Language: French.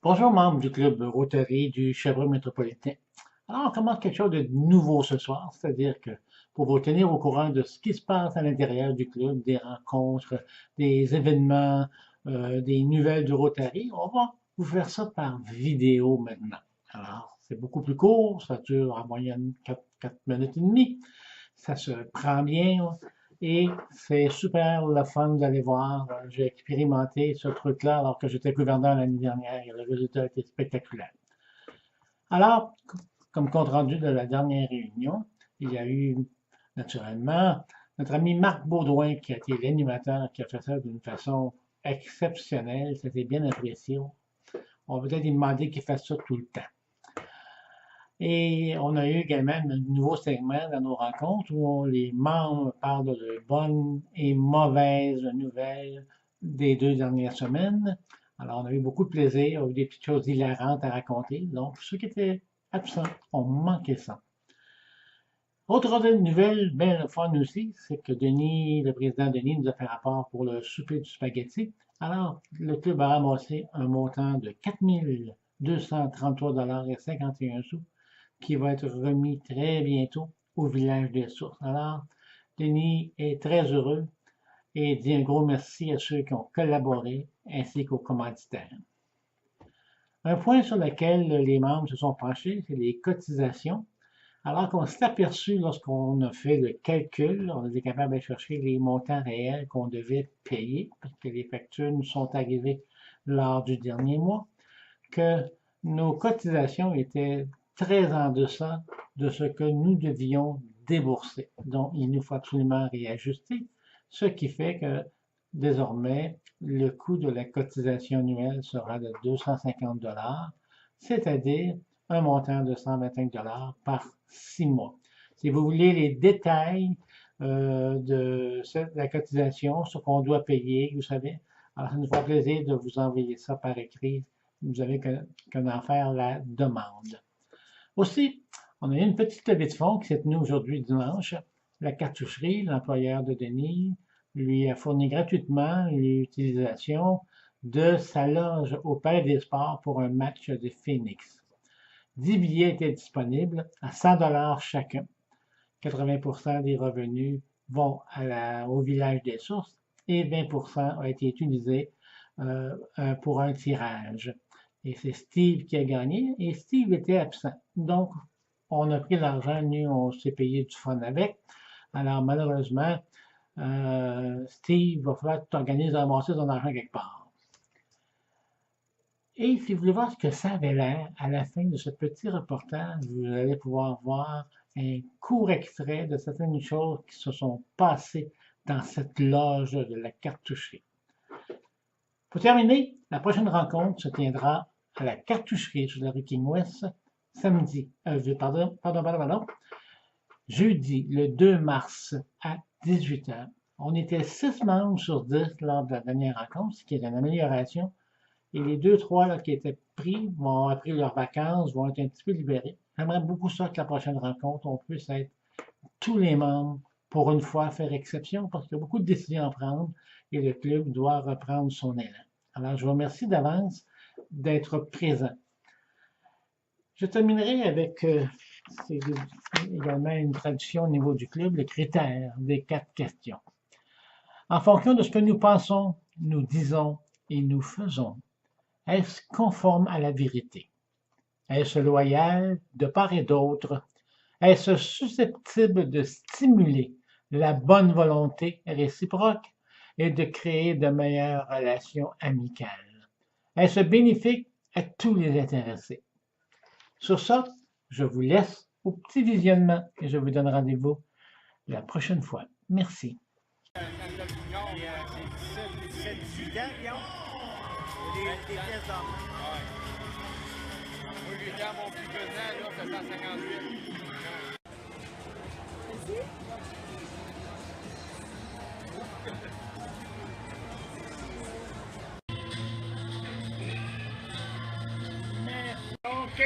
Bonjour, membres du club Rotary du Chevreuil métropolitain. Alors, on commence quelque chose de nouveau ce soir, c'est-à-dire que pour vous tenir au courant de ce qui se passe à l'intérieur du club, des rencontres, des événements, des nouvelles du Rotary, on va vous faire ça par vidéo maintenant. Alors, c'est beaucoup plus court, ça dure en moyenne 4 minutes et demie, ça se prend bien et c'est super le fun d'aller voir. J'ai expérimenté ce truc-là alors que j'étais gouverneur l'année dernière et le résultat était spectaculaire. Alors, comme compte rendu de la dernière réunion, il y a eu naturellement notre ami Marc Baudouin qui a été l'animateur, qui a fait ça d'une façon exceptionnelle. C'était bien apprécié. On va peut-être lui demander qu'il fasse ça tout le temps. Et on a eu également un nouveau segment dans nos rencontres où les membres parlent de bonnes et mauvaises nouvelles des 2 dernières semaines. Alors, on a eu beaucoup de plaisir, on a eu des petites choses hilarantes à raconter. Donc, ceux qui étaient absents ont manqué ça. Autre nouvelle, bien le fun aussi, c'est que Denis, le président Denis, nous a fait rapport pour le souper du spaghetti. Alors, le club a ramassé un montant de 4 233,51 $ qui va être remis très bientôt au village des sources. Alors, Denis est très heureux et dit un gros merci à ceux qui ont collaboré ainsi qu'aux commanditaires. Un point sur lequel les membres se sont penchés, c'est les cotisations. Alors qu'on s'est aperçu lorsqu'on a fait le calcul, on était capable de chercher les montants réels qu'on devait payer, parce que les factures nous sont arrivées lors du dernier mois, que nos cotisations étaient très en deçà de ce que nous devions débourser. Donc, il nous faut absolument réajuster, ce qui fait que désormais, le coût de la cotisation annuelle sera de 250 $, c'est-à-dire un montant de 125 $ par 6 mois. Si vous voulez les détails de la cotisation, ce qu'on doit payer, vous savez, alors ça nous fera plaisir de vous envoyer ça par écrit. Vous avez qu'à en faire la demande. Aussi, on a eu une petite levée de fonds qui s'est tenue aujourd'hui dimanche. La cartoucherie, l'employeur de Denis, lui a fourni gratuitement l'utilisation de sa loge au Palais des Sports pour un match de Phoenix. 10 billets étaient disponibles à 100 $ chacun. 80 % des revenus vont au village des sources et 20 % ont été utilisés pour un tirage. Et c'est Steve qui a gagné et Steve était absent. Donc, on a pris l'argent, nous, on s'est payé du fun avec. Alors, malheureusement, Steve, va falloir que tu organises à ramasser ton argent quelque part. Et si vous voulez voir ce que ça avait l'air, à la fin de ce petit reportage, vous allez pouvoir voir un court extrait de certaines choses qui se sont passées dans cette loge de la cartoucherie. Pour terminer, la prochaine rencontre se tiendra à la cartoucherie sur la rue King West, jeudi le 2 mars à 18 h. On était 6 membres sur 10 lors de la dernière rencontre, ce qui est une amélioration. Et les 2-3 qui étaient pris vont avoir pris leurs vacances, vont être un petit peu libérés. J'aimerais beaucoup ça que la prochaine rencontre, on puisse être tous les membres pour une fois faire exception parce qu'il y a beaucoup de décisions à prendre et le club doit reprendre son élan. Alors, je vous remercie d'avance d'être présent. Je terminerai avec c'est également une tradition au niveau du club, le critère des 4 questions. En fonction de ce que nous pensons, nous disons et nous faisons, est-ce conforme à la vérité? Est-ce loyal de part et d'autre? Est-ce susceptible de stimuler la bonne volonté réciproque et de créer de meilleures relations amicales? Est-ce bénéfique à tous les intéressés? Sur ça, je vous laisse au petit visionnement et je vous donne rendez-vous la prochaine fois. Merci. Des pièces d'or. Ouais. Moi, lui, quand mon plus pesant, là, c'est 158. Merci. OK.